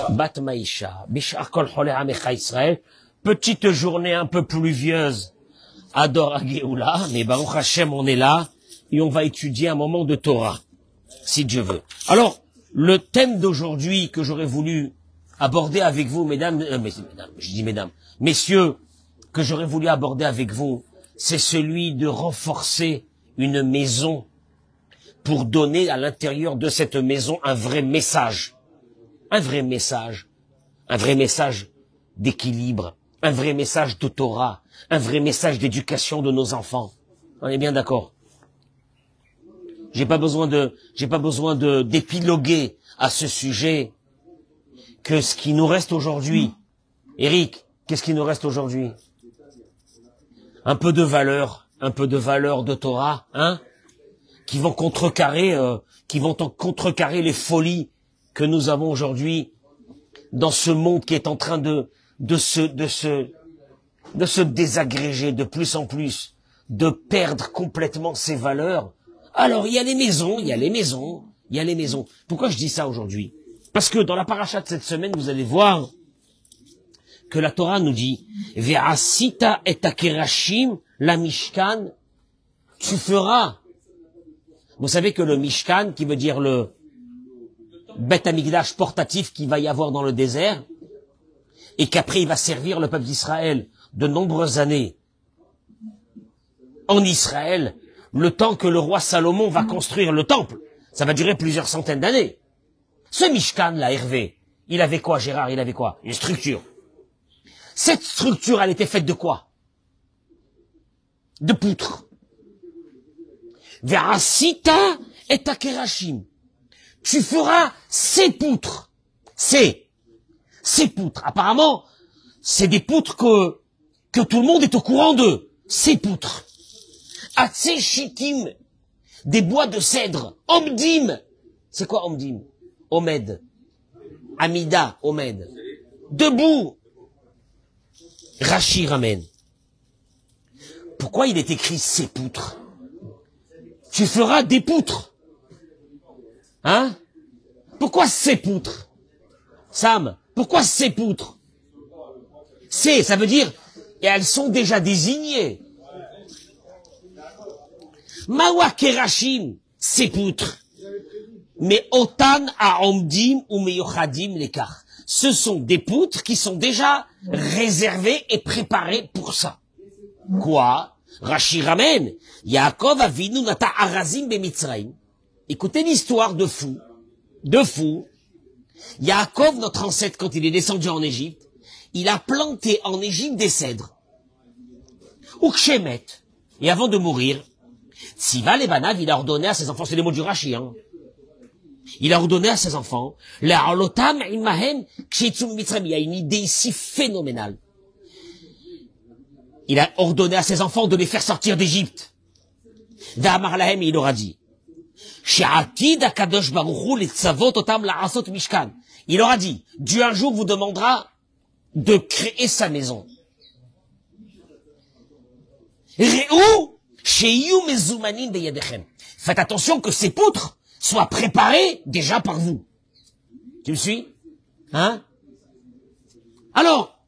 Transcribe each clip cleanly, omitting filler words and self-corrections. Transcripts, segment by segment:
Bat Maïcha, Bishar Kol Cholei Amecha Israël, petite journée un peu pluvieuse, Ador Ageoula, mais Baruch Hashem, on est là, et on va étudier un moment de Torah, si Dieu veut. Alors, le thème d'aujourd'hui que j'aurais voulu aborder avec vous, messieurs, que j'aurais voulu aborder avec vous, c'est celui de renforcer une maison pour donner à l'intérieur de cette maison un vrai message d'équilibre, un vrai message de Torah, un vrai message d'éducation de nos enfants. On est bien d'accord? J'ai pas besoin d'épiloguer à ce sujet que ce qui nous reste aujourd'hui. Eric, qu'est-ce qui nous reste aujourd'hui? Un peu de valeur de Torah, hein? Qui vont contrecarrer les folies que nous avons aujourd'hui dans ce monde qui est en train de se désagréger de plus en plus, de perdre complètement ses valeurs. Alors, il y a les maisons. Pourquoi je dis ça aujourd'hui? Parce que dans la paracha de cette semaine, vous allez voir que la Torah nous dit Ve'asita et akerashim la Mishkan, tu feras. Vous savez que le Mishkan, qui veut dire le Beth Amikdash portatif qu'il va y avoir dans le désert, et qu'après il va servir le peuple d'Israël de nombreuses années en Israël, le temps que le roi Salomon va construire le temple, ça va durer plusieurs centaines d'années. Ce Mishkan, là, Hervé, il avait quoi, Gérard? Il avait quoi? Une structure. Cette structure, elle était faite de quoi? De poutres. Verasita et akerashim. Tu feras ces poutres. Ces poutres. Apparemment, c'est des poutres que tout le monde est au courant d'eux. Ces poutres. Atzé shitim. Des bois de cèdre. Omdim. C'est quoi omdim? Omed. Amida. Omed. Debout. Rashi ramène. Pourquoi il est écrit ces poutres? Tu feras des poutres. Hein? Pourquoi ces poutres? Sam, pourquoi ces poutres? Ça veut dire, et elles sont déjà désignées. Mawa kerashim, ces poutres. Mais otan aomdim ou meyochadim lekar. Ce sont des poutres qui sont déjà réservées et préparées pour ça. Quoi? Rashi ramène, Yaakov avinu nata arazim bemitzraim. Écoutez l'histoire de fou. Yaakov, notre ancêtre, quand il est descendu en Égypte, il a planté en Égypte des cèdres. Ukshemet. Et avant de mourir, Tziva lebanav, il a ordonné à ses enfants, c'est les mots du Rashi, hein. Il a ordonné à ses enfants, La'alotam imahem kshetsu mitzrayim. Il y a une idée ici phénoménale. Il a ordonné à ses enfants de les faire sortir d'Égypte. V'amar lahem, il leur a dit, She'atid hakadosh baruch hu litzavot otam la'asot mishkan. Il leur a dit, Dieu un jour vous demandera de créer sa maison. Re'u she'yu mezumanim beyadechem. Faites attention que ces poutres soient préparées déjà par vous. Tu me suis? Hein? Alors,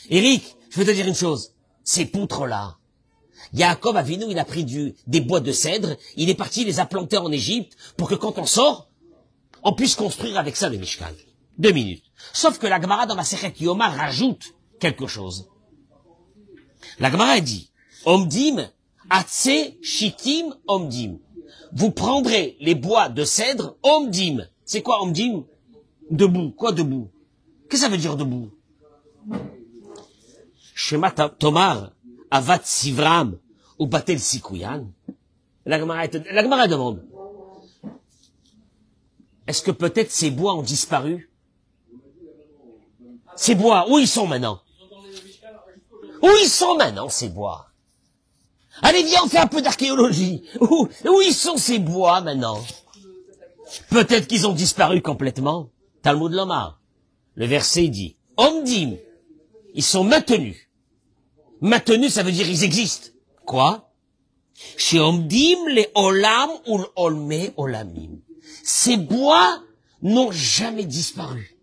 Eric, je veux te dire une chose. Ces poutres-là, Yaakov Avinu, il a pris des bois de cèdre, il est parti, il les a plantés en Égypte, pour que quand on sort, on puisse construire avec ça le Mishkan. 2 minutes. Sauf que la Gemara dans Masechet Yoma rajoute quelque chose. La Gemara dit, Omdim, Atse, Shitim, Omdim. Vous prendrez les bois de cèdre, Omdim. C'est quoi Omdim? Debout. Quoi debout? Qu'est-ce que ça veut dire debout? Shema Tomar, Avat Sivram, ou Batel Sikouyan. La Gemara demande, est-ce que peut-être ces bois ont disparu? Ces bois, où ils sont maintenant? Où ils sont maintenant, ces bois? Allez, viens, on fait un peu d'archéologie. Où ils sont ces bois maintenant? Peut-être qu'ils ont disparu complètement. Talmud Lomar. Le verset dit, Omdim, ils sont maintenus. Maintenus, ça veut dire ils existent. Quoi? Chez Omdim, les olam ou olme olamim. Ces bois n'ont jamais disparu.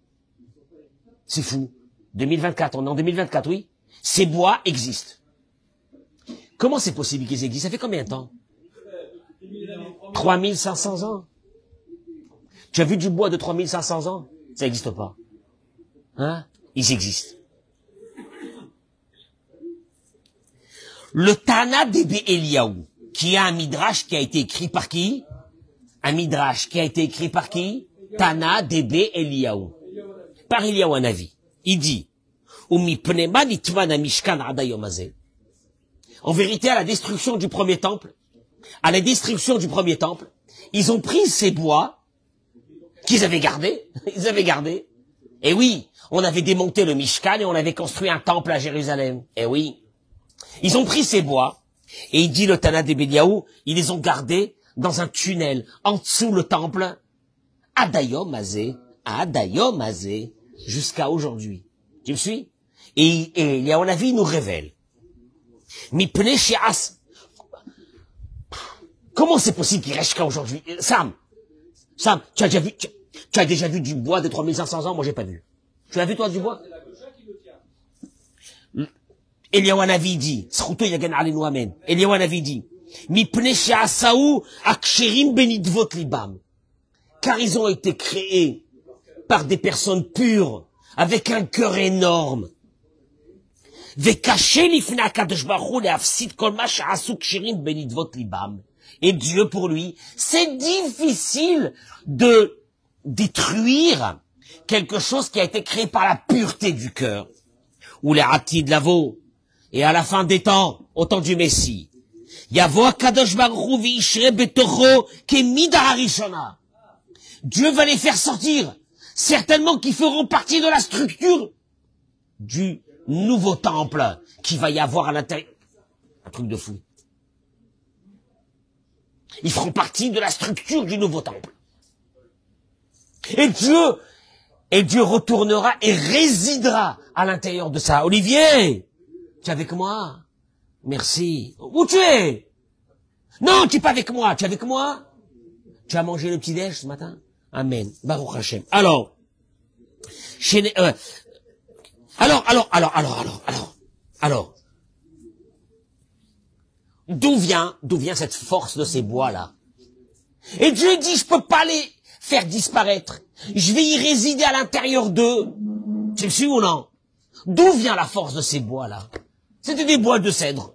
C'est fou. 2024, on est en 2024, oui. Ces bois existent. Comment c'est possible qu'ils existent? Ça fait combien de temps? 3500 ans. Tu as vu du bois de 3500 ans? Ça n'existe pas. Hein? Ils existent. Le Tana d'Ebe Eliaou, qui a un midrash qui a été écrit par qui? Un midrash qui a été écrit par qui? Tana d'Ebe Eliaou. Par Eliaou Hanavi. Il dit, en vérité, à la destruction du premier temple, ils ont pris ces bois qu'ils avaient gardés, Et oui, on avait démonté le Mishkan et on avait construit un temple à Jérusalem. Et oui, ils ont pris ces bois et il dit le Tana d'Ebe Eliaou, ils les ont gardés dans un tunnel en dessous le temple, Adayom Azé, jusqu'à aujourd'hui. Tu me suis? Et Eliaou Hanavi nous révèle. Mipnei she'as. Comment c'est possible qu'il reste jusqu'à aujourd'hui? Sam, tu as déjà vu du bois de 3500 ans? Moi, j'ai pas vu. Tu as vu, toi, du bois? Eliaou Hanavi dit, S'chouto yagan alenu amen. Eliaou Hanavi dit, Mipnei she'asaou aksherim benidvot libam. Car ils ont été créés par des personnes pures, avec un cœur énorme. Et Dieu, pour lui, c'est difficile de détruire quelque chose qui a été créé par la pureté du cœur. Ou les ratis de lavo. Et à la fin des temps, au temps du Messie, Dieu va les faire sortir. Certainement qu'ils feront partie de la structure du nouveau temple qui va y avoir à l'intérieur. Un truc de fou. Ils feront partie de la structure du nouveau temple. Et Dieu retournera et résidera à l'intérieur de ça. Olivier, tu es avec moi? Merci. Où tu es? Non, tu es pas avec moi. Tu es avec moi? Tu as mangé le petit-déj ce matin? Amen. Baruch Hashem. Alors, d'où vient cette force de ces bois-là? Et Dieu dit, je peux pas les faire disparaître. Je vais y résider à l'intérieur d'eux. Tu me suis ou non? D'où vient la force de ces bois-là? C'était des bois de cèdre.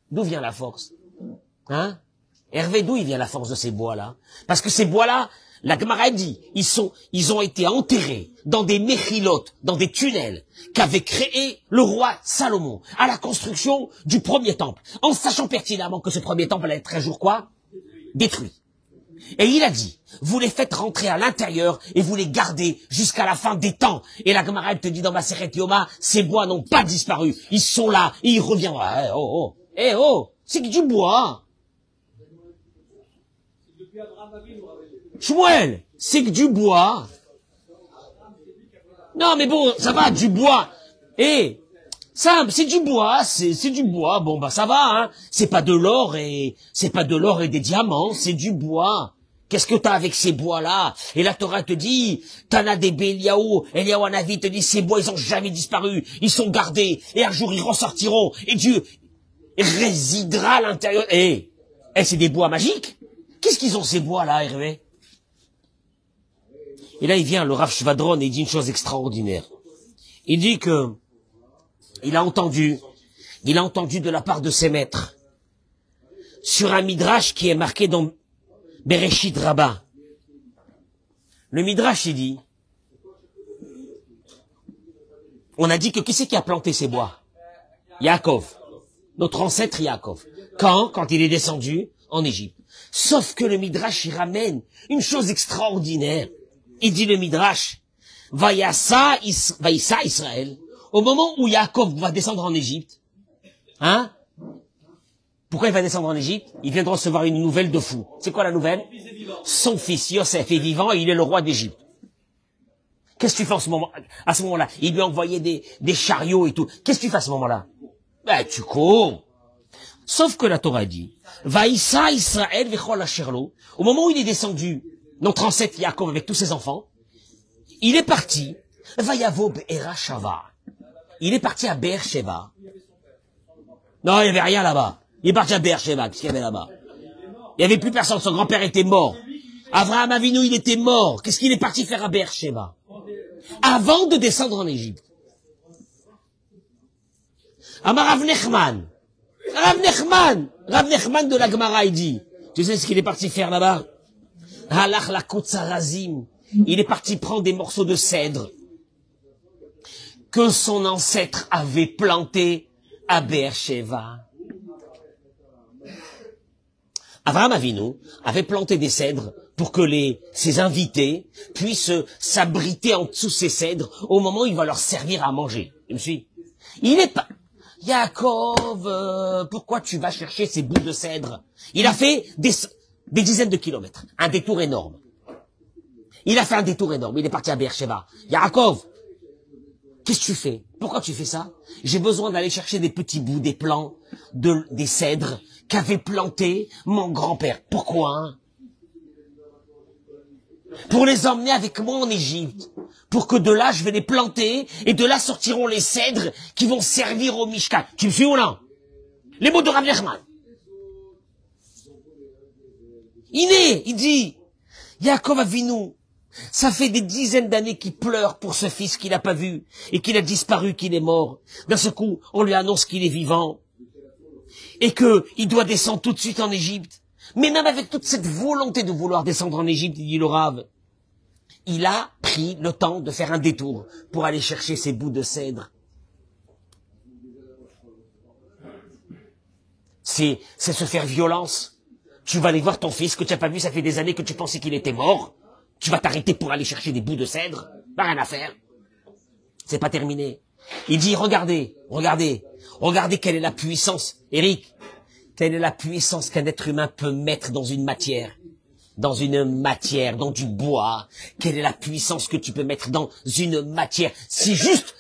D'où vient la force? Hein? Hervé, d'où il vient la force de ces bois-là? Parce que ces bois-là, la Gemara dit, ils ont été enterrés dans des méchilotes, dans des tunnels qu'avait créé le roi Salomon à la construction du premier temple, en sachant pertinemment que ce premier temple allait être un jour quoi? Détruit. Et il a dit, vous les faites rentrer à l'intérieur et vous les gardez jusqu'à la fin des temps. Et la Gemara te dit dans Maseret Yoma, ces bois n'ont pas disparu, ils sont là et ils reviendront. C'est que du bois. Shmuel, c'est que du bois. Non, mais bon, ça va, du bois. Sam, c'est du bois, c'est du bois. Bon, bah, ça va, hein. C'est pas de l'or et des diamants, c'est du bois. Qu'est-ce que t'as avec ces bois-là? Et la Torah te dit, Tana d'Ebe Eliaou Hanavi te dit, ces bois, ils ont jamais disparu. Ils sont gardés. Et un jour, ils ressortiront. Et Dieu résidera à l'intérieur. C'est des bois magiques. Qu'est-ce qu'ils ont, ces bois-là, Hervé? Et là, il vient, le Rav Shvadron, et il dit une chose extraordinaire. Il dit que, il a entendu de la part de ses maîtres, sur un midrash qui est marqué dans Bereshit Rabbah. Le midrash, il dit, on a dit que qui c'est qui a planté ces bois? Yaakov. Notre ancêtre Yaakov. Quand il est descendu en Égypte. Sauf que le midrash, il ramène une chose extraordinaire. Il dit le midrash, Vaïssa Israël, au moment où Yaakov va descendre en Égypte, hein? Pourquoi il va descendre en Égypte? Il vient de recevoir une nouvelle de fou. C'est quoi la nouvelle? Son fils Yosef est vivant et il est le roi d'Égypte. Qu'est-ce que tu fais à ce moment-là? Il lui a envoyé des chariots et tout. Qu'est-ce que tu fais à ce moment-là? Tu cours. Sauf que la Torah dit, Vaïssa Israël vechol asherlo, au moment où il est descendu, notre ancêtre Yaakov avec tous ses enfants, Il est parti. Vayavo Be'era Shava. Il est parti à Beersheba. Non, il n'y avait rien là-bas. Il est parti à Beersheba. Qu'est-ce qu'il y avait là-bas? Il n'y avait plus personne. Son grand-père était mort. Avraham Avinu, il était mort. Qu'est-ce qu'il est parti faire à Beersheba? Avant de descendre en Égypte. Amar Rav Nechman. Rav Nechman de la Gemara, il dit. Tu sais ce qu'il est parti faire là-bas? Halach la Kotsarazim. Il est parti prendre des morceaux de cèdre que son ancêtre avait plantés à Beersheba. Avraham Avinu avait planté des cèdres pour que ses invités puissent s'abriter en dessous ces cèdres au moment où il va leur servir à manger. Tu me suis? Il est pas... Yaakov, pourquoi tu vas chercher ces bouts de cèdre? Il a fait des dizaines de kilomètres, un détour énorme. Il a fait un détour énorme, il est parti à Beersheba. Yaakov, qu'est-ce que tu fais? Pourquoi tu fais ça? J'ai besoin d'aller chercher des petits bouts, des plants, des cèdres qu'avait planté mon grand-père. Pourquoi? Pour les emmener avec moi en Égypte. Pour que de là, je vais les planter, et de là sortiront les cèdres qui vont servir au Mishkan. Tu me suis ou non? Les mots de Rav Nechman. Il dit, Yaakov Avinu, ça fait des dizaines d'années qu'il pleure pour ce fils qu'il n'a pas vu, et qu'il a disparu, qu'il est mort. D'un seul coup, on lui annonce qu'il est vivant, et qu'il doit descendre tout de suite en Égypte. Mais même avec toute cette volonté de vouloir descendre en Égypte, il dit le Rav, il a pris le temps de faire un détour pour aller chercher ces bouts de cèdre. C'est se faire violence. Tu vas aller voir ton fils que tu n'as pas vu, ça fait des années que tu pensais qu'il était mort. Tu vas t'arrêter pour aller chercher des bouts de cèdre. Pas rien à faire. C'est pas terminé. Il dit, regardez quelle est la puissance. Eric, quelle est la puissance qu'un être humain peut mettre dans une matière, dans du bois. Quelle est la puissance que tu peux mettre dans une matière, si juste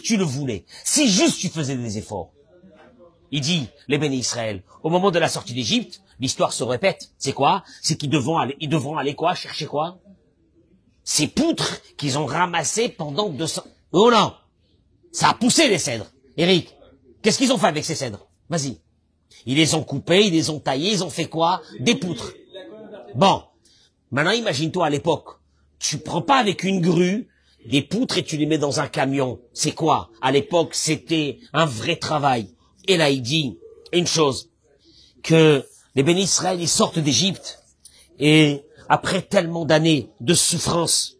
tu le voulais, si juste tu faisais des efforts. Il dit, les bénis Israël, au moment de la sortie d'Égypte, l'histoire se répète. C'est quoi? C'est qu'ils devront aller quoi? Chercher quoi? Ces poutres qu'ils ont ramassées pendant 200... Oh non! Ça a poussé les cèdres. Eric, qu'est-ce qu'ils ont fait avec ces cèdres? Vas-y. Ils les ont coupés, ils les ont taillés, ils ont fait quoi? Des poutres. Bon. Maintenant, imagine-toi à l'époque. Tu prends pas avec une grue des poutres et tu les mets dans un camion. C'est quoi? À l'époque, c'était un vrai travail. Et là, il dit une chose. Que les bénis Israël, ils sortent d'Égypte. Et après tellement d'années de souffrance.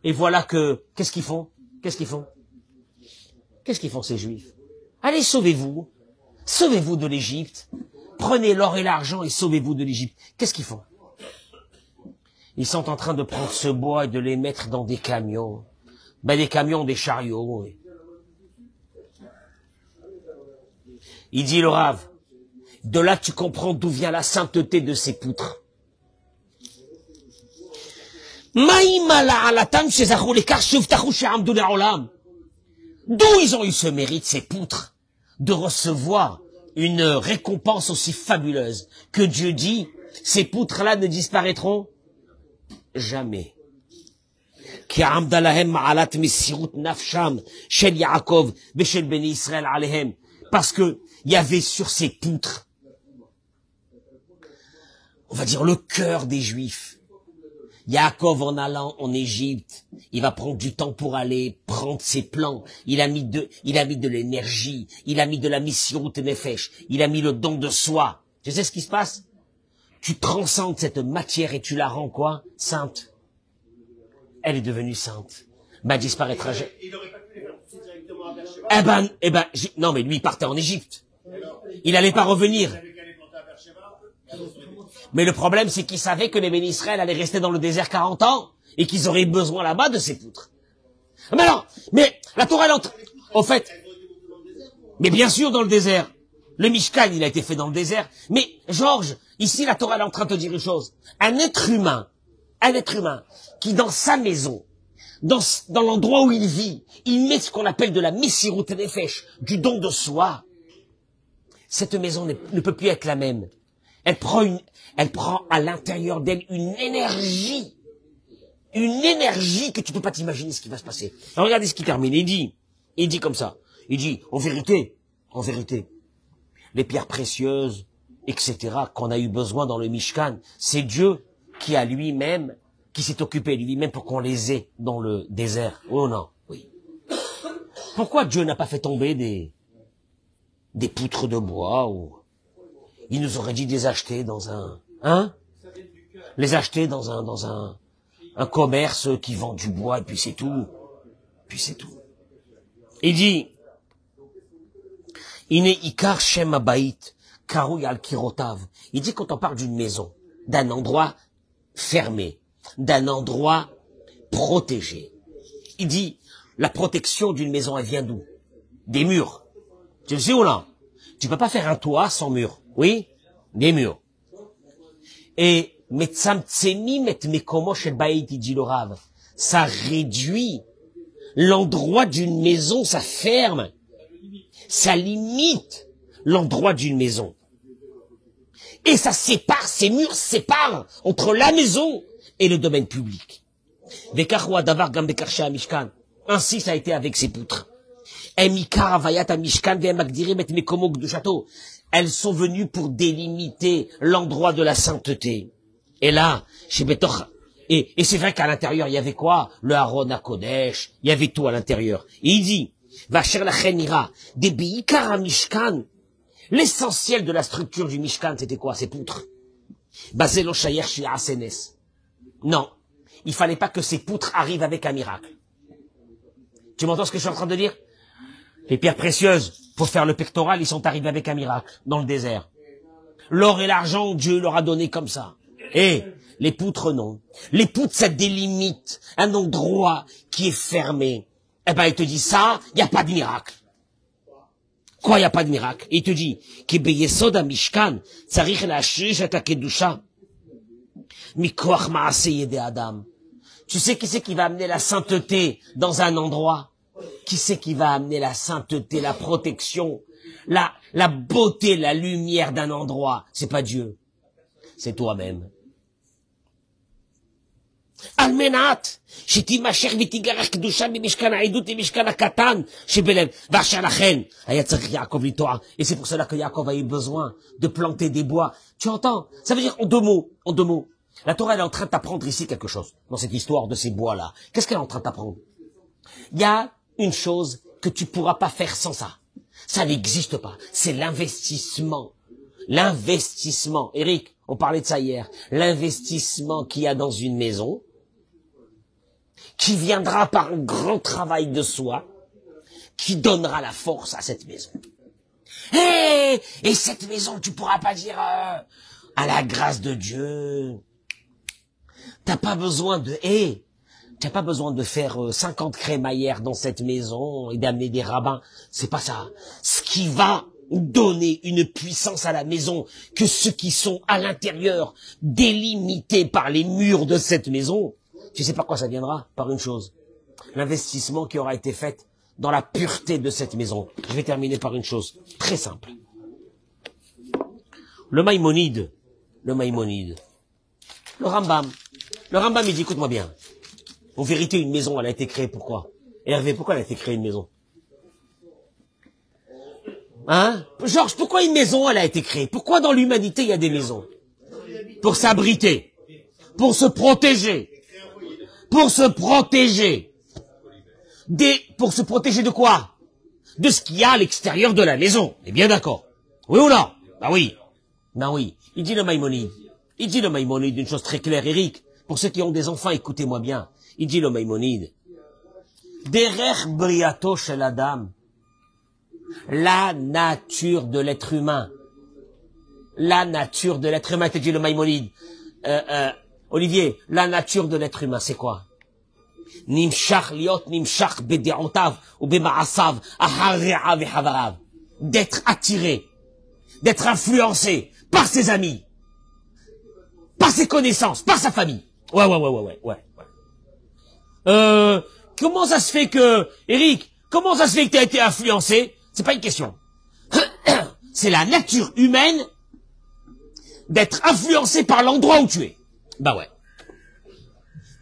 Et voilà que, qu'est-ce qu'ils font ces Juifs? Allez, sauvez-vous. Sauvez-vous de l'Égypte. Prenez l'or et l'argent et sauvez-vous de l'Égypte. Qu'est-ce qu'ils font? Ils sont en train de prendre ce bois et de les mettre dans des camions. Des camions, des chariots. Il dit le Rav, de là tu comprends d'où vient la sainteté de ces poutres. D'où ils ont eu ce mérite, ces poutres, de recevoir une récompense aussi fabuleuse que Dieu dit, ces poutres-là ne disparaîtront jamais. Parce que il y avait sur ces poutres, on va dire, le cœur des Juifs. Yaakov, en allant en Égypte, il va prendre du temps pour aller prendre ses plans. Il a mis de l'énergie, il a mis de la mission nefesh, il a mis le don de soi. Tu sais ce qui se passe? Tu transcendes cette matière et tu la rends quoi? Sainte. Elle est devenue sainte. Disparaîtra jamais. Il n'aurait pas pu les faire pousser directement à Beersheba. Non, mais lui, il partait en Égypte. Il n'allait pas revenir. Mais le problème, c'est qu'ils savaient que les bénis Israël allaient rester dans le désert 40 ans et qu'ils auraient besoin là-bas de ces poutres. Mais la Torah, en fait, mais bien sûr dans le désert. Le Mishkan, il a été fait dans le désert. Mais Georges, ici, la Torah est en train de te dire une chose. Un être humain qui dans sa maison, dans l'endroit où il vit, il met ce qu'on appelle de la Messirut Nefesh, du don de soi. Cette maison ne peut plus être la même. Elle prend à l'intérieur d'elle une énergie une énergie que tu peux pas t'imaginer ce qui va se passer. Alors regardez ce qu'il termine. Il dit comme ça. Il dit, en vérité, les pierres précieuses, etc., qu'on a eu besoin dans le Mishkan, c'est Dieu qui a lui-même, qui s'est occupé lui-même pour qu'on les ait dans le désert. Oh non, oui. Pourquoi Dieu n'a pas fait tomber des poutres de bois ou il nous aurait dit de les acheter dans les acheter dans un commerce qui vend du bois et puis c'est tout. Il dit, Ine ikar shem abayit, karouy al kirotav. Il dit quand on parle d'une maison, d'un endroit fermé, d'un endroit protégé. Il dit, la protection d'une maison, elle vient d'où? Des murs. Tu le sais ou non? Tu peux pas faire un toit sans mur. Oui? Des murs. Et, metzamtsemim et mekomo shel bayit, il dit le Rav. Ça réduit l'endroit d'une maison, ça ferme. Ça limite l'endroit d'une maison. Et ça sépare, ces murs séparent entre la maison et le domaine public. Ainsi ça a été avec ces poutres. Elles sont venues pour délimiter l'endroit de la sainteté. Et là, chez Betoch, et c'est vrai qu'à l'intérieur, il y avait quoi? Le Haron à Kodesh, il y avait tout à l'intérieur. Et il dit, Vacher la Chenira, des Beikar à Mishkan. L'essentiel de la structure du Mishkan, c'était quoi? Ces poutres. Bazelo Shayer Shia Asenes. Non. Il fallait pas que ces poutres arrivent avec un miracle. Tu m'entends ce que je suis en train de dire? Les pierres précieuses, pour faire le pectoral, ils sont arrivés avec un miracle, dans le désert. L'or et l'argent, Dieu leur a donné comme ça. Et les poutres, non. Les poutres, ça délimite un endroit qui est fermé. Eh ben, il te dit ça, il n'y a pas de miracle. Quoi, il n'y a pas de miracle? Il te dit, ki beyesod ha-mishkan, tzarich la'ashrish et ha-kedusha, mikoach ma'ase yedei adam. Tu sais qui c'est qui va amener la sainteté dans un endroit? Qui c'est qui va amener la sainteté, la protection, la beauté, la lumière d'un endroit? C'est pas Dieu. C'est toi-même. Almenat, שתימשך ותיגרח קדושה ממשכן העדות למשכן הקטן שבלב, ואשר לכן היה צריך יעקב לטוע. Et c'est pour cela que Yaakov a eu besoin de planter des bois. Tu entends? Ça veut dire en deux mots. La Torah elle est en train de t'apprendre ici quelque chose, dans cette histoire de ces bois-là. Qu'est-ce qu'elle est en train de t'apprendre? Il y a une chose que tu pourras pas faire sans ça. Ça n'existe pas. C'est l'investissement. L'investissement. Eric, on parlait de ça hier. L'investissement qu'il y a dans une maison, qui viendra par un grand travail de soi, qui donnera la force à cette maison. Et cette maison, tu pourras pas dire à la grâce de Dieu. T'as pas besoin de faire 50 crémaillères dans cette maison et d'amener des rabbins. C'est pas ça. Ce qui va donner une puissance à la maison, que ceux qui sont à l'intérieur, délimités par les murs de cette maison, tu sais par quoi ça viendra? Par une chose. L'investissement qui aura été fait dans la pureté de cette maison. Je vais terminer par une chose très simple. Le Maïmonide, le Rambam, il dit, écoute-moi bien. En vérité, une maison, elle a été créée pourquoi? Hervé, pourquoi elle a été créée une maison? Hein? Georges, pourquoi une maison, elle a été créée? Pourquoi dans l'humanité, il y a des maisons? Pour s'abriter. Pour se protéger. Pour se protéger. Pour se protéger de quoi? De ce qu'il y a à l'extérieur de la maison. On est bien d'accord? Oui ou non? Bah oui. Il dit le Maïmonide une chose très claire, Eric. Pour ceux qui ont des enfants, écoutez-moi bien. Il dit le Maïmonide. Derech briato shel adam. La nature de l'être humain. La nature de l'être humain, te dit le Maïmonide. Olivier, la nature de l'être humain, c'est quoi? Nimshach liot nimshach bede'otav ou bema'asav ahari'a vechavarav. D'être attiré, d'être influencé par ses amis, par ses connaissances, par sa famille. Ouais. Comment ça se fait que, Eric, comment ça se fait que tu as été influencé? C'est pas une question. C'est la nature humaine d'être influencé par l'endroit où tu es. Bah ouais.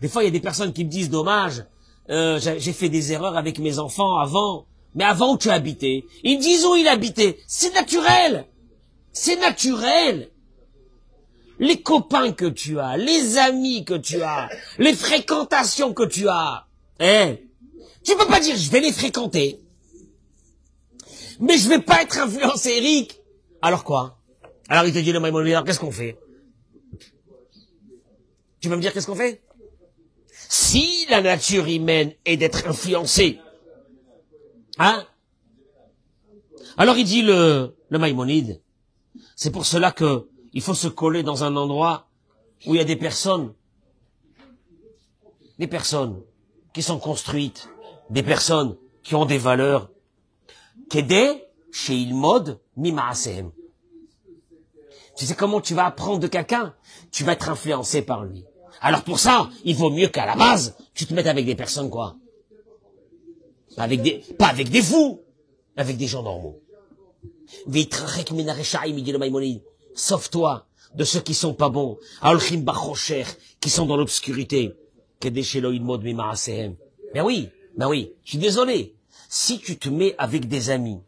Des fois, il y a des personnes qui me disent, dommage, j'ai fait des erreurs avec mes enfants avant. Mais avant où tu habitais? Ils me disent où il habitait. C'est naturel. C'est naturel. Les copains que tu as, les amis que tu as, les fréquentations que tu as. Tu peux pas dire, je vais les fréquenter. Mais je vais pas être influencé, Eric. Alors quoi? Alors il te dit le Maïmonide, alors qu'est-ce qu'on fait? Tu vas me dire qu'est-ce qu'on fait? Si la nature humaine est d'être influencée, hein? Alors il dit le Maïmonide, c'est pour cela que il faut se coller dans un endroit où il y a des personnes qui sont construites, des personnes qui ont des valeurs, qu'aider chez Ilmod Mimaasehem. Tu sais comment tu vas apprendre de quelqu'un? Tu vas être influencé par lui. Alors pour ça, il vaut mieux qu'à la base, tu te mettes avec des personnes quoi? Pas avec des fous, avec des gens normaux. Sauve-toi de ceux qui sont pas bons, qui sont dans l'obscurité. Ben oui, je suis désolé. Si tu te mets avec des amis,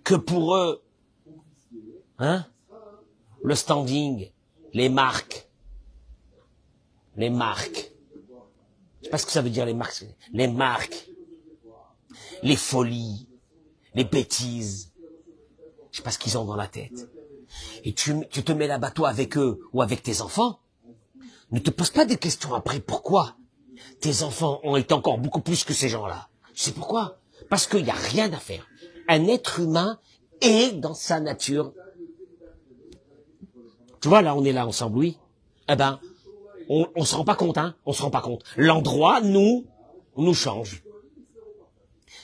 que pour eux, hein, le standing, les marques, je sais pas ce que ça veut dire les marques, les folies, les bêtises, je sais pas ce qu'ils ont dans la tête. Et tu te mets là-bas toi avec eux ou avec tes enfants, ne te pose pas des questions après. Pourquoi tes enfants ont été encore beaucoup plus que ces gens-là? Tu sais pourquoi? Parce qu'il n'y a rien à faire. Un être humain est dans sa nature. Tu vois, là, on est là ensemble, oui. Eh ben, on se rend pas compte, hein. On se rend pas compte. L'endroit, nous change.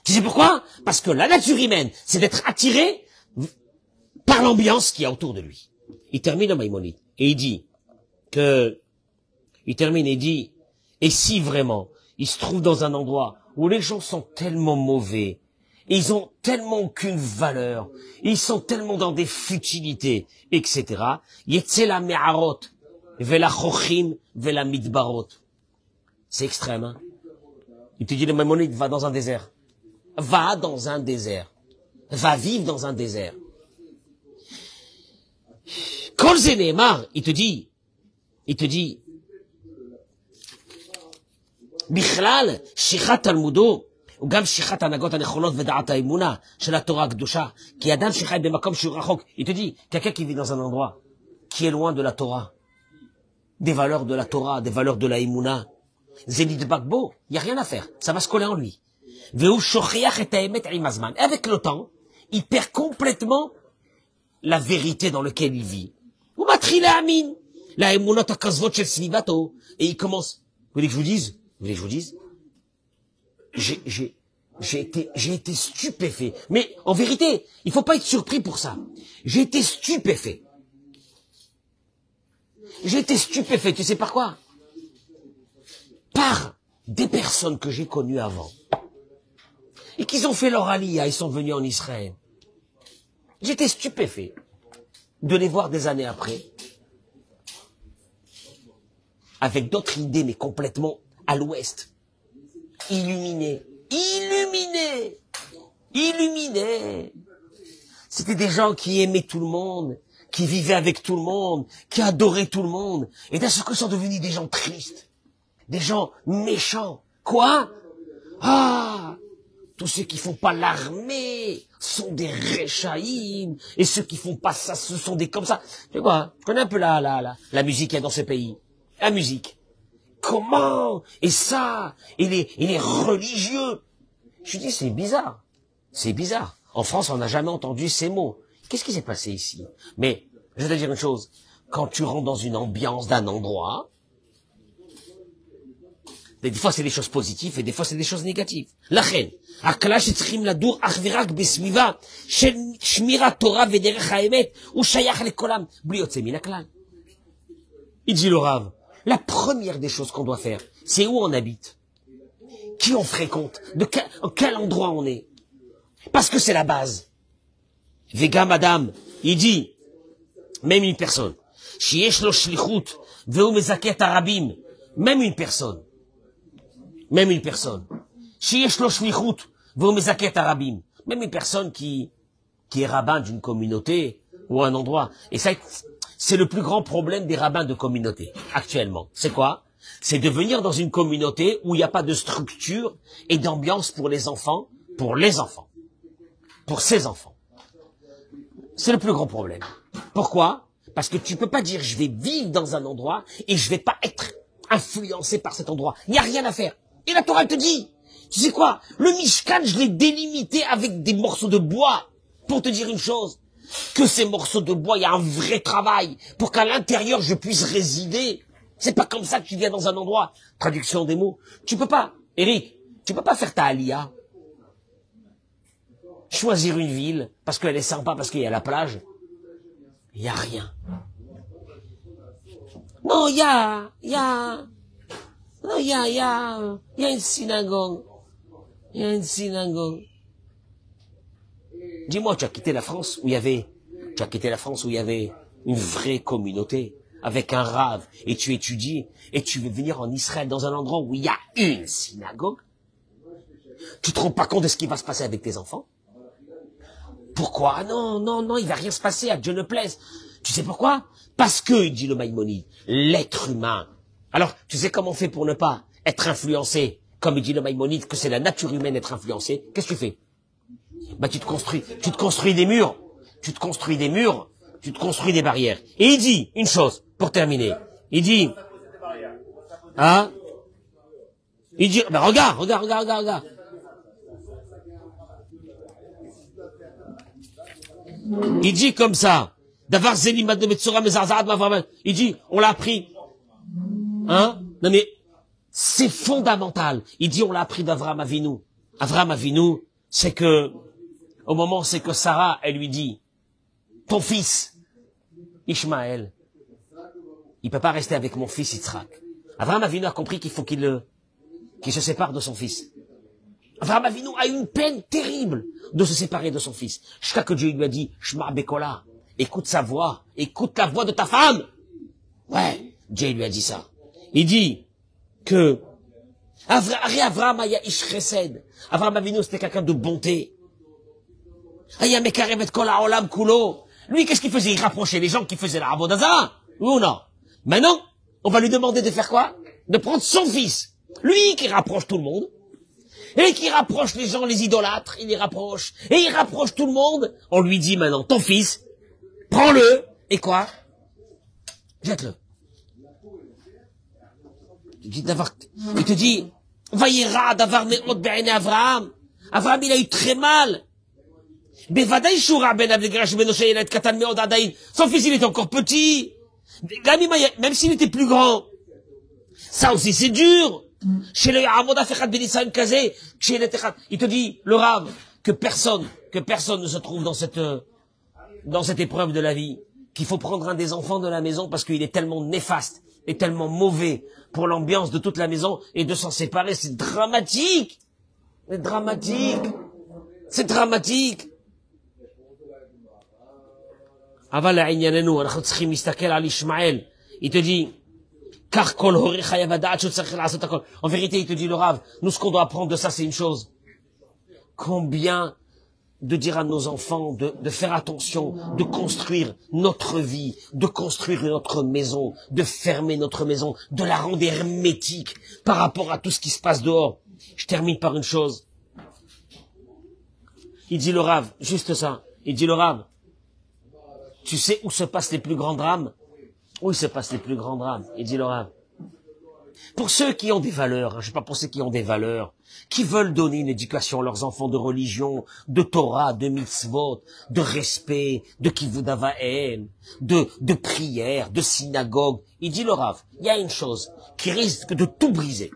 Tu sais pourquoi? Parce que la nature humaine, c'est d'être attiré par l'ambiance qu'il y a autour de lui. Il termine le Maïmonide. Et il dit, et si vraiment, il se trouve dans un endroit où les gens sont tellement mauvais, ils ont tellement aucune valeur, ils sont tellement dans des futilités, etc. Yetzela me'arot, vela chochim, vela midbarot. C'est extrême, hein. Il te dit, le Maïmonide, va dans un désert. Va dans un désert. Va vivre dans un désert. Kol ze ne'emar, il te dit, בכלל, שכחת תלמודו, הוא גם שכחת ההנהגות הנכונות ודעת האמונה של התורה הקדושה, כי אדם שחי במקום שהוא רחוק, il te dit, quelqu'un qui vit dans un endroit, qui est loin de la Torah, des valeurs de la Torah, des valeurs de la Emouna, Zénith Bakbo, il n'y a rien à faire, ça va se coller en lui. והוא שוכח את האמת עם הזמן. Avec le temps, il perd complètement la vérité dans laquelle il vit. הוא מתחיל להאמין לאמונות הכזבות של סביבתו, et il commence, vous voulez que je vous dise, j'ai été stupéfait. Mais en vérité, il faut pas être surpris pour ça. J'ai été stupéfait. Tu sais par quoi? Par des personnes que j'ai connues avant. Et qu'ils ont fait leur aliyah, ils sont venus en Israël. J'étais stupéfait de les voir des années après, avec d'autres idées, mais complètement à l'ouest. Illuminés. C'était des gens qui aimaient tout le monde, qui vivaient avec tout le monde, qui adoraient tout le monde. Et d'un seul coup, ils sont devenus des gens tristes, des gens méchants. Quoi? Tous ceux qui font pas l'armée sont des réchaïm, et ceux qui font pas ça, ce sont des comme ça. Tu sais quoi? Je connais un peu la musique qu'il y a dans ce pays. La musique. Comment? Et ça? Et les religieux? Je dis, c'est bizarre. C'est bizarre. En France, on n'a jamais entendu ces mots. Qu'est-ce qui s'est passé ici? Mais, je vais te dire une chose. Quand tu rentres dans une ambiance d'un endroit, des fois c'est des choses positives et des fois c'est des choses négatives. לכן, הכלל שצריכים לדור אך ורק בסביבה של שמירת תורה ודרך האמת, הוא שייך לכולם, בלי יוצא מן הכלל. Il dit le Rav, la première des choses qu'on doit faire, c'est où on habite, qui on fréquente, en quel endroit on est. Parce que c'est la base. Vega madame, il dit, même une personne, שיש לו שליחות והוא מזכה את הרבים même une personne, sheyesh lo shlichut v'omezaket harabim, même une personne qui est rabbin d'une communauté ou un endroit, et ça, c'est le plus grand problème des rabbins de communauté, actuellement. C'est quoi? C'est de venir dans une communauté où il n'y a pas de structure et d'ambiance pour les enfants, pour ses enfants. C'est le plus grand problème. Pourquoi? Parce que tu peux pas dire, je vais vivre dans un endroit et je vais pas être influencé par cet endroit. Il n'y a rien à faire. Et la Torah te dit, tu sais quoi? Le Mishkan, je l'ai délimité avec des morceaux de bois pour te dire une chose. Que ces morceaux de bois, il y a un vrai travail pour qu'à l'intérieur, je puisse résider. C'est pas comme ça que tu viens dans un endroit. Traduction des mots. Tu peux pas, Eric, tu peux pas faire ta alia. Choisir une ville parce qu'elle est sympa, parce qu'il y a la plage. Il y a rien. Non, il y a une synagogue. Il y a une synagogue. Dis-moi, tu as quitté la France où il y avait une vraie communauté, avec un rave, et tu étudies, et tu veux venir en Israël dans un endroit où il y a une synagogue. Tu te rends pas compte de ce qui va se passer avec tes enfants? Pourquoi? Non, il va rien se passer, à Dieu ne plaise. Tu sais pourquoi? Parce que, il dit le Maïmonide, l'être humain. Alors, tu sais comment on fait pour ne pas être influencé, comme il dit le Maïmonide, que c'est la nature humaine d'être influencée? Qu'est-ce que tu fais? Bah, tu te construis des murs, tu te construis des barrières. Et il dit une chose, pour terminer. Il dit, bah, regarde. Il dit comme ça, il dit, on l'a appris, non mais, c'est fondamental. Il dit, on l'a appris d'Avraham Avinu. Avraham Avinu, c'est que Sarah, elle lui dit, ton fils, Ishmaël, il peut pas rester avec mon fils Yitzhak. Avraham Avinu a compris qu'il faut qu'il se sépare de son fils. Avraham Avinu a une peine terrible de se séparer de son fils. Jusqu'à que Dieu lui a dit, Shma Bekola, écoute sa voix, écoute la voix de ta femme. Ouais, Dieu lui a dit ça. Il dit que Avraham Aya Ish Chesed. Avraham Avinu, c'était quelqu'un de bonté. Aya Mekarev et Kol Haolam Kulo. Lui, qu'est-ce qu'il faisait? Il rapprochait les gens qui faisaient la Avodah. Oui ou non? Maintenant, on va lui demander de faire quoi? De prendre son fils. Lui qui rapproche tout le monde. Et qui rapproche les gens, les idolâtres, il les rapproche. Et il rapproche tout le monde. On lui dit maintenant, ton fils, prends-le. Et quoi? Jette-le. Il te dit, Vayera davar me'od be'ene Avraham. Avraham, il a eu très mal. Son fils, il était encore petit. Même s'il était plus grand. Ça aussi, c'est dur. Il te dit, le Rav, que personne ne se trouve dans cette épreuve de la vie, qu'il faut prendre un des enfants de la maison parce qu'il est tellement néfaste et tellement mauvais pour l'ambiance de toute la maison, et de s'en séparer, c'est dramatique. C'est dramatique. Il te dit, en vérité, il te dit le Rav, nous ce qu'on doit apprendre de ça, c'est une chose. Combien de dire à nos enfants de faire attention, de construire notre vie, de construire notre maison, de fermer notre maison, de la rendre hermétique par rapport à tout ce qui se passe dehors. Je termine par une chose. Il dit le Rav, juste ça. Il dit le Rav, tu sais où se passent les plus grands drames? Où se passent les plus grands drames? Il dit le Rav. Pour ceux qui ont des valeurs, je sais pas, pour ceux qui ont des valeurs, qui veulent donner une éducation à leurs enfants de religion, de Torah, de mitzvot, de respect, de kivud avaim, de prière, de synagogue. Il dit le Rav, il y a une chose qui risque de tout briser.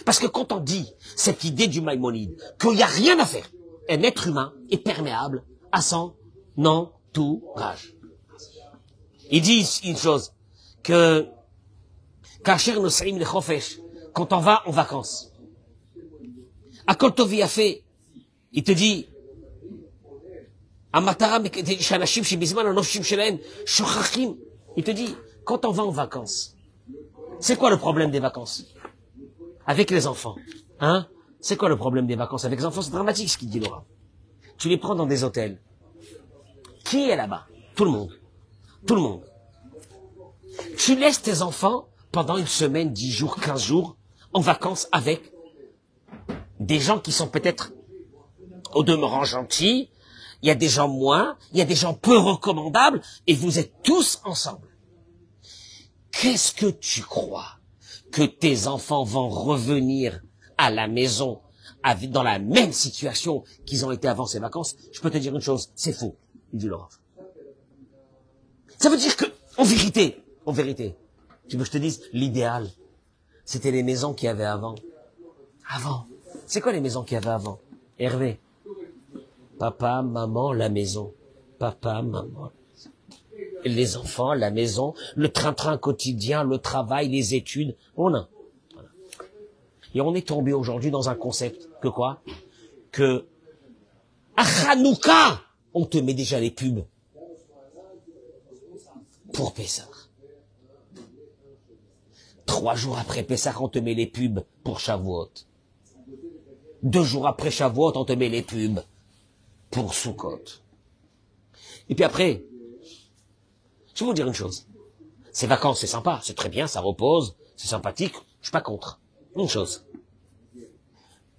Parce que quand on dit cette idée du Maïmonide, qu'il n'y a rien à faire, un être humain est perméable à son entourage. Il dit une chose, que quand on va en vacances, à Koltovi a fait, il te dit, il te dit, quand on va en vacances, C'est quoi le problème des vacances? Avec les enfants. Hein? C'est quoi le problème des vacances avec les enfants? C'est dramatique ce qu'il dit Laura. Tu les prends dans des hôtels. Qui est là-bas? Tout le monde. Tout le monde. Tu laisses tes enfants pendant une semaine, 10 jours, 15 jours, en vacances avec des gens qui sont peut-être au demeurant gentils, il y a des gens moins, il y a des gens peu recommandables, et vous êtes tous ensemble. Qu'est-ce que tu crois que tes enfants vont revenir à la maison dans la même situation qu'ils ont été avant ces vacances? Je peux te dire une chose, c'est faux, il dit Laurent. Ça veut dire que, en vérité, tu veux que je te dise, l'idéal, c'était les maisons qu'il y avait avant. Avant. C'est quoi les maisons qu'il y avait avant? Hervé. Papa, maman, la maison. Papa, maman. Et les enfants, la maison, le train-train quotidien, le travail, les études. On a. Voilà. Et on est tombé aujourd'hui dans un concept que quoi? Que à Hanouka, on te met déjà les pubs pour Pessah. 3 jours après Pessah, on te met les pubs pour Shavuot. 2 jours après Shavuot, on te met les pubs pour Sukkot. Et puis après, je vais vous dire une chose. Ces vacances, c'est sympa, c'est très bien, ça repose, c'est sympathique, je suis pas contre. Une chose.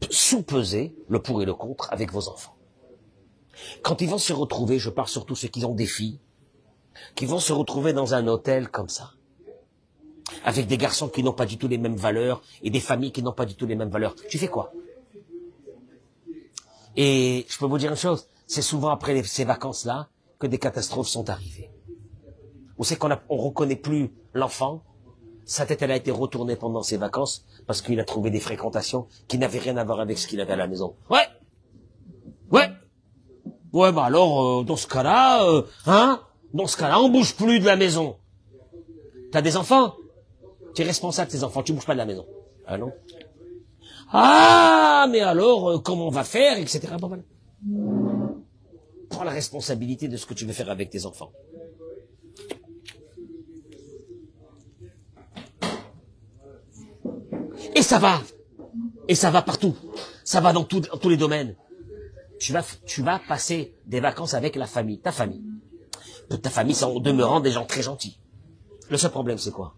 Sous-pesez le pour et le contre avec vos enfants. Quand ils vont se retrouver, je parle surtout ceux qui ont des filles, qui vont se retrouver dans un hôtel comme ça, avec des garçons qui n'ont pas du tout les mêmes valeurs et des familles qui n'ont pas du tout les mêmes valeurs. Tu fais quoi? Et je peux vous dire une chose, c'est souvent après ces vacances-là que des catastrophes sont arrivées. Où c'est qu'on reconnaît plus l'enfant, sa tête elle a été retournée pendant ses vacances parce qu'il a trouvé des fréquentations qui n'avaient rien à voir avec ce qu'il avait à la maison. Ouais, bah alors dans ce cas-là, on bouge plus de la maison. T'as des enfants? Tu es responsable de tes enfants, tu bouges pas de la maison. Ah non? Ah, mais alors, comment on va faire, etc. Bon, voilà. Prends la responsabilité de ce que tu veux faire avec tes enfants. Et ça va partout. Ça va dans tous les domaines. Tu vas passer des vacances avec la famille, ta famille. Ta famille, c'est en demeurant des gens très gentils. Le seul problème, c'est quoi?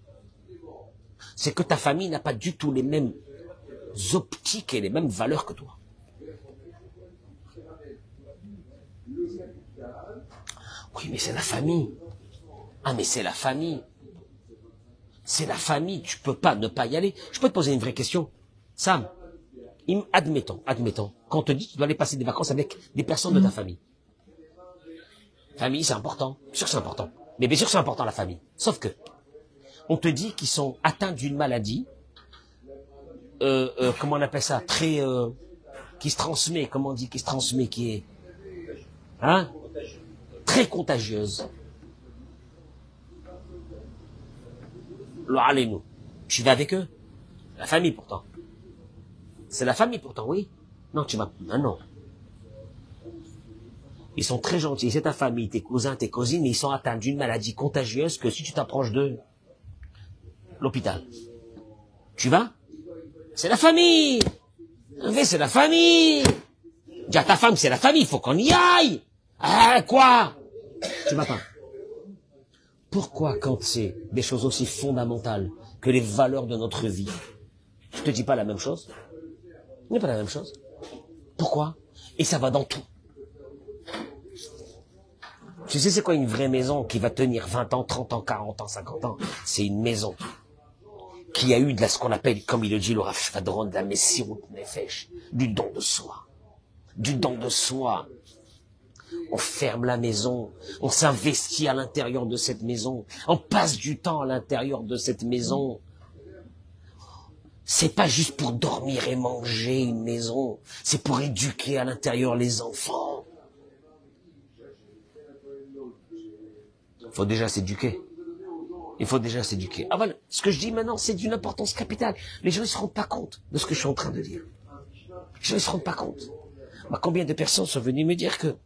C'est que ta famille n'a pas du tout les mêmes optiques et les mêmes valeurs que toi. Oui, mais c'est la famille. Ah, mais c'est la famille. C'est la famille, tu peux pas ne pas y aller. Je peux te poser une vraie question. Sam, admettons, quand on te dit que tu dois aller passer des vacances avec des personnes de ta famille. Famille, c'est important. Bien sûr que c'est important. Mais bien sûr que c'est important la famille. Sauf que, on te dit qu'ils sont atteints d'une maladie, comment on appelle ça, qui se transmet, comment on dit, qui se transmet, qui est, très contagieuse. Allez-nous. Tu vas avec eux. La famille pourtant. C'est la famille pourtant, oui. Non, tu vas, non. Ils sont très gentils, c'est ta famille, tes cousins, tes cousines, mais ils sont atteints d'une maladie contagieuse que si tu t'approches d'eux, l'hôpital. Tu vas? C'est la famille! C'est la famille! Dis à ta femme, c'est la famille, il faut qu'on y aille! Ah, quoi? Tu vas pas. Pourquoi, quand c'est des choses aussi fondamentales que les valeurs de notre vie, je te dis pas la même chose? Ce n'est pas la même chose. Pourquoi? Et ça va dans tout. Tu sais c'est quoi une vraie maison qui va tenir 20 ans, 30 ans, 40 ans, 50 ans? C'est une maison qui a eu de ce qu'on appelle, comme il le dit le Rav Shvadron, de la Messirut Nefesh, du don de soi. Du don de soi. On ferme la maison, on s'investit à l'intérieur de cette maison, on passe du temps à l'intérieur de cette maison. C'est pas juste pour dormir et manger une maison, c'est pour éduquer à l'intérieur les enfants. Il faut déjà s'éduquer. Ah voilà, ce que je dis maintenant, c'est d'une importance capitale. Les gens ne se rendent pas compte de ce que je suis en train de dire. Les gens ne se rendent pas compte. Combien de personnes sont venues me dire que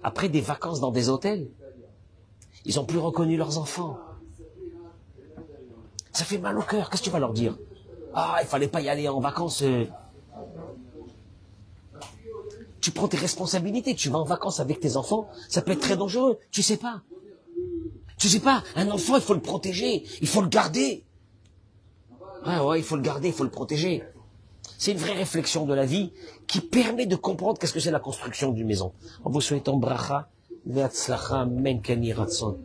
après des vacances dans des hôtels, ils n'ont plus reconnu leurs enfants. Ça fait mal au cœur. Qu'est-ce que tu vas leur dire? Ah, il fallait pas y aller en vacances. Tu prends tes responsabilités, tu vas en vacances avec tes enfants, ça peut être très dangereux. Tu sais pas. Tu sais pas, un enfant, il faut le protéger, il faut le garder. Ouais, il faut le garder, il faut le protéger. C'est une vraie réflexion de la vie qui permet de comprendre qu'est-ce que c'est la construction d'une maison. En vous souhaitant bracha, ve'atzlacha, men ken yiratzon.